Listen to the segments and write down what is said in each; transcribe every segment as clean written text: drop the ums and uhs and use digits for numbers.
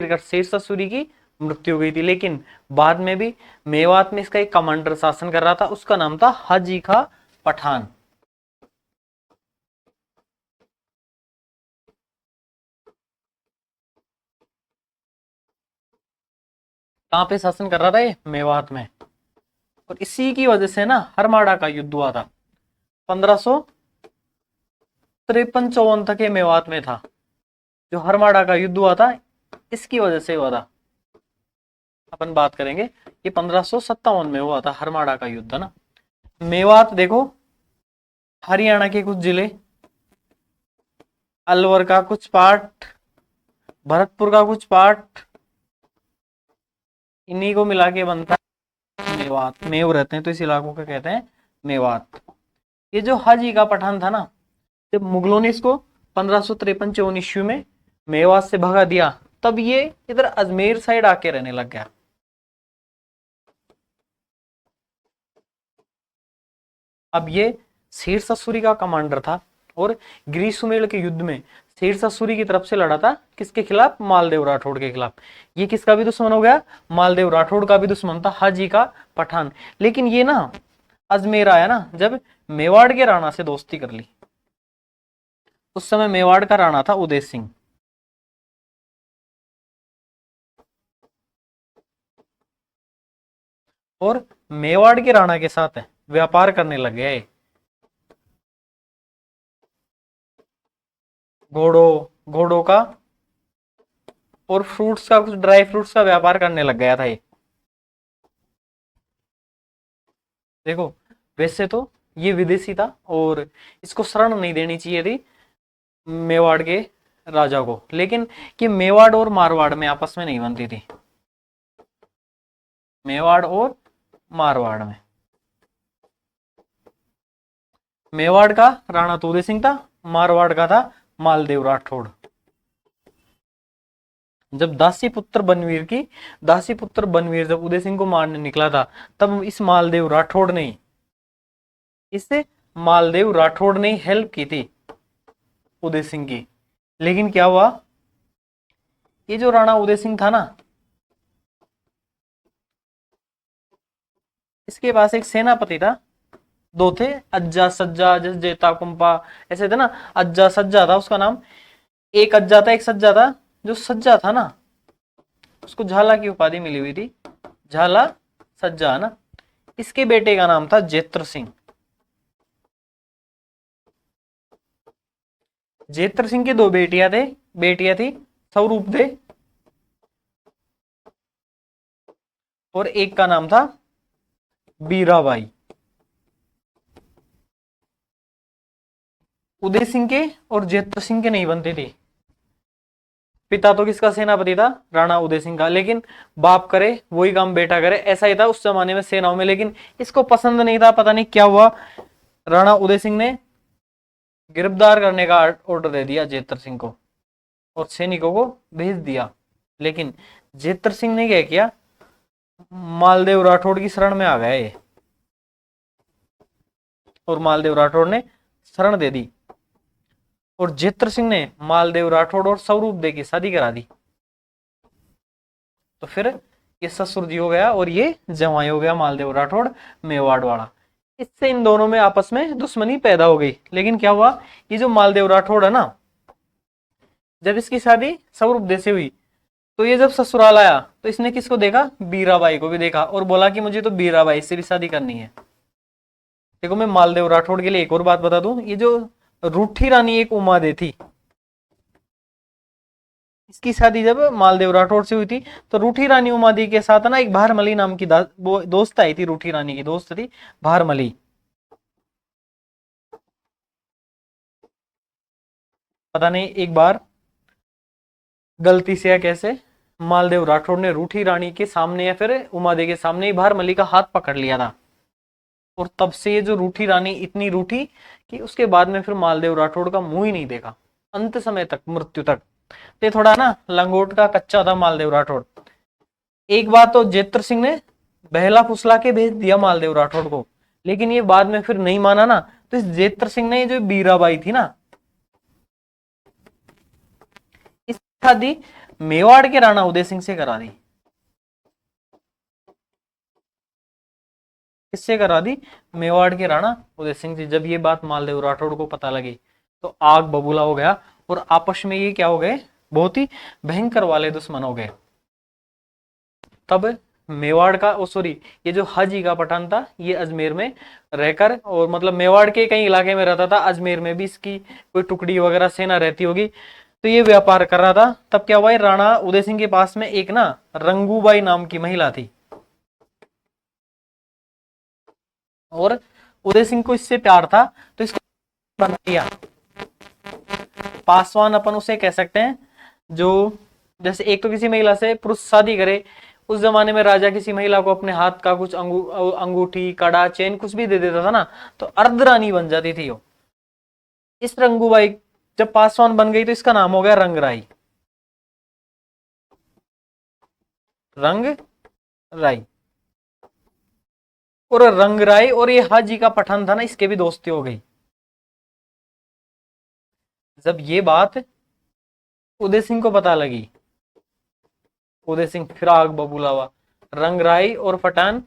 शेर सूरी की मृत्यु हो गई थी। लेकिन बाद में भी मेवात में इसका एक कमांडर शासन कर रहा था, उसका नाम था हाजी खां पठान। कहां पे शासन कर रहा था ये? मेवात में। और इसी की वजह से ना हरमाड़ा का युद्ध हुआ था। 1553-54 तक ये मेवात में था। जो हरमाड़ा का युद्ध हुआ था इसकी वजह से हुआ था। अपन बात करेंगे, ये 1557 में हुआ था हरमाड़ा का युद्ध ना। मेवात देखो, हरियाणा के कुछ जिले, अलवर का कुछ पार्ट, भरतपुर का कुछ पार्ट, इन्हीं को मिला के बनता है मेवात। मेव रहते हैं तो इस इलाकों को कहते हैं मेवात। ये जो हाजी का पठान था ना, जब मुगलों ने इसको 1553-54 ईस्वी में मेवात से भगा दिया, तब ये इधर अजमेर साइड आके रहने लग गया। अब ये शेरशाह सूरी का कमांडर था और ग्रीष्मेल के युद्ध में शेरशाह सूरी की तरफ से लड़ा था। किसके खिलाफ? मालदेव राठौड़ के खिलाफ। ये किसका भी दुश्मन हो गया? मालदेव राठौड़ का भी दुश्मन था हाजी का पठान। लेकिन ये ना अजमेर आया ना जब मेवाड़ के राणा से दोस्ती कर ली। उस समय मेवाड़ का राणा था उदय सिंह। और मेवाड़ के राणा के साथ व्यापार करने लग गए। घोड़ों का और फ्रूट्स का, कुछ ड्राई फ्रूट्स का व्यापार करने लग गया था ये। देखो, वैसे तो ये विदेशी था और इसको शरण नहीं देनी चाहिए थी मेवाड़ के राजा को, लेकिन कि मेवाड़ और मारवाड़ में आपस में नहीं बनती थी। मेवाड़ और मारवाड़ में, मेवाड़ का राणा तो उदय सिंह था, मारवाड़ का था मालदेव राठौड़। जब दासी पुत्र बनवीर जब उदय सिंह को मारने निकला था, तब इससे मालदेव राठौड़ ने हेल्प की थी उदय सिंह की। लेकिन क्या हुआ, ये जो राणा उदय सिंह था ना, इसके पास एक सेनापति था, दो थे, अज्जा सज्जा, जैसे जेता कुंपा ऐसे थे ना। अज्जा सज्जा था उसका नाम, एक अज्जा था एक सज्जा था। जो सज्जा था ना उसको झाला की उपाधि मिली हुई थी, झाला सज्जा ना। इसके बेटे का नाम था जेत्र सिंह। जेत्र सिंह की दो बेटियां थी, स्वरूप दे और एक का नाम था बीराबाई। उदय सिंह के और जेत्र सिंह के नहीं बनते थे। पिता तो किसका सेनापति था? राणा उदय सिंह का। लेकिन बाप करे वही काम बेटा करे, ऐसा ही था उस जमाने में सेनाओं में। लेकिन इसको पसंद नहीं था, पता नहीं क्या हुआ, राणा उदय सिंह ने गिरफ्तार करने का ऑर्डर दे दिया जेत्र सिंह को और सैनिकों को भेज दिया। लेकिन जेत्र सिंह ने क्या किया, मालदेव राठौड़ की शरण में आ गए और मालदेव राठौड़ ने शरण दे दी। और जेत्र सिंह ने मालदेव राठौड़ और स्वरूप दे की शादी करा दी। तो फिर ये ससुर जी हो गया और ये जवाई हो गया मालदेव राठौड़ मेवाड़ वाला। इससे इन दोनों में आपस में दुश्मनी पैदा हो गई। लेकिन क्या हुआ, ये जो मालदेव राठौड़ है ना, जब इसकी शादी स्वरूप दे से हुई तो ये जब ससुराल आया तो इसने किसको देखा? बीराबाई को भी देखा और बोला कि मुझे तो बीराबाई से भी शादी करनी है। देखो, मैं मालदेव राठौड़ के लिए एक और बात बता दूं, ये जो रूठी रानी एक उमादे थी, इसकी शादी जब मालदेव राठौड़ से हुई थी तो रूठी रानी उमादी के साथ ना एक भारमली नाम की वो दोस्त आई थी। रूठी रानी की दोस्त थी भारमली। पता नहीं एक बार गलती से या कैसे मालदेव राठौड़ ने रूठी रानी के सामने या फिर उमादे के सामने ही भारमली का हाथ पकड़ लिया था। और तब से ये जो रूठी रानी इतनी रूठी कि उसके बाद में फिर मालदेव राठौड़ का मुंह ही नहीं देखा अंत समय तक, मृत्यु तक। ये थोड़ा ना लंगोट का कच्चा था मालदेव राठौड़। एक बार तो जेत्र सिंह ने बहला फुसला के भेज दिया मालदेव राठौड़ को, लेकिन ये बाद में फिर नहीं माना ना, तो इस जेत्र सिंह ने जो बीराबाई थी ना, इस शादी मेवाड़ के राणा उदय सिंह से करा दी। किससे करा दी? मेवाड़ के राणा उदय सिंह से। जब ये बात मालदेव राठौड़ को पता लगी तो आग बबूला हो गया और आपस में ये क्या हो गए, बहुत ही भयंकर वाले दुश्मन हो गए। तब मेवाड़ का सॉरी ये जो हाजी का पठान था ये अजमेर में रहकर, और मतलब मेवाड़ के कई इलाके में रहता था, अजमेर में भी इसकी कोई टुकड़ी वगैरह सेना रहती होगी, तो ये व्यापार कर रहा था। तब क्या हुआ, राणा उदय सिंह के पास में एक ना रंगूबाई नाम की महिला थी, और उदय सिंह को इससे प्यार था तो इसको बना दिया पासवान, अपन उसे कह सकते हैं। जो जैसे एक तो किसी महिला से पुरुष शादी करे, उस जमाने में राजा किसी महिला को अपने हाथ का कुछ अंगूठी, कड़ा, चेन कुछ भी दे देता था ना, तो अर्धरानी बन जाती थी वो। इस रंगूबाई जब पासवान बन गई तो इसका नाम हो गया रंगराई। रंगराई और रंगराई और ये हाजी का पठान था ना, इसके भी दोस्ती हो गई। जब ये बात उदय सिंह को पता लगी, उदय सिंह फिर आग बबूला हुआ। रंगराई और पठान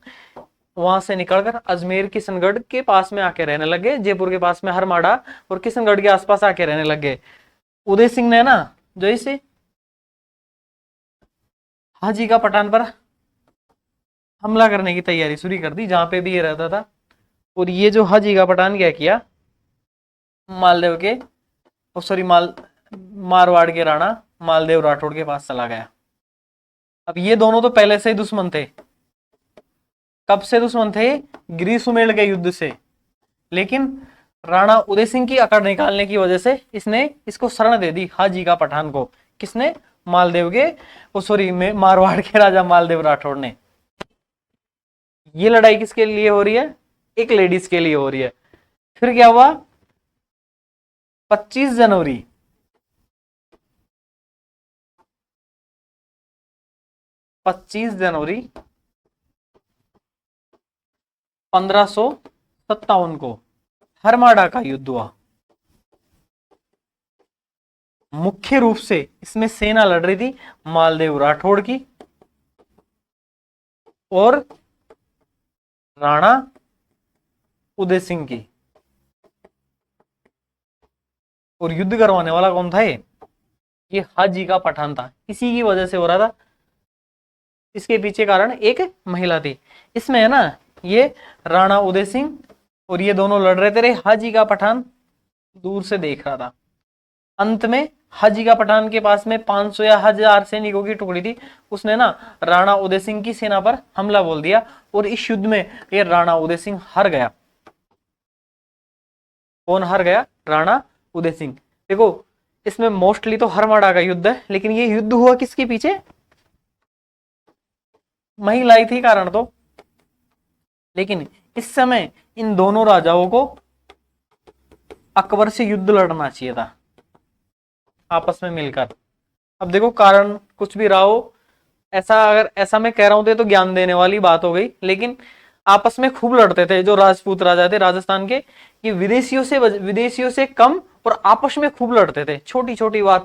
वहां से निकलकर अजमेर किशनगढ़ के पास में आके रहने लगे, जयपुर के पास में हरमाड़ा और किशनगढ़ के आसपास आके रहने लगे। उदय सिंह ने ना जो इसे हाजी का पठान पर हमला करने की तैयारी शुरू कर दी, जहां पे भी ये रहता था। और ये जो हाजी का पठान क्या किया, मालदेव के सॉरी मारवाड़ के राणा मालदेव राठौड़ के पास चला गया। अब ये दोनों तो पहले से ही दुश्मन थे। कब से दुश्मन थे? गिरी सुमेल के युद्ध से। लेकिन राणा उदय सिंह की अकड़ निकालने की वजह से इसने इसको शरण दे दी हाजी का पठान को। किसने? मालदेव के सॉरी मारवाड़ के राजा मालदेव राठौड़ ने। ये लड़ाई किसके लिए हो रही है? एक लेडीज के लिए हो रही है। फिर क्या हुआ? 25 जनवरी 1557 को हरमाड़ा का युद्ध हुआ। मुख्य रूप से इसमें सेना लड़ रही थी मालदेव राठौड़ की और राणा उदय सिंह की। और युद्ध करवाने वाला कौन था? ये हाजी का पठान था। इसी की वजह से हो रहा था। इसके पीछे कारण एक महिला थी। इसमें है ना ये राणा उदय सिंह और ये दोनों लड़ रहे थे। हाजी का पठान दूर से देख रहा था। अंत में हाजी का पठान के पास में 500 या 1000 सैनिकों की टुकड़ी थी। उसने ना राणा उदय सिंह की सेना पर हमला बोल दिया और इस युद्ध में ये राणा उदय सिंह हार गया। कौन हार गया? राणा उदय सिंह। देखो इसमें मोस्टली तो हरमाड़ा का युद्ध है, लेकिन ये युद्ध हुआ किसके पीछे? महिलाई थी कारण तो। लेकिन इस समय इन दोनों राजाओं को अकबर से युद्ध लड़ना चाहिए था आपस में मिलकर। अब देखो कारण कुछ भी रहा हो, ऐसा अगर ऐसा मैं कह रहा हूं तो ज्ञान देने वाली बात हो गई, लेकिन आपस में खूब लड़ते थे जो राजपूत राजा थे राजस्थान के। ये विदेशियों से कम और आपस में खूब लड़ते थे। छोटी छोटी बात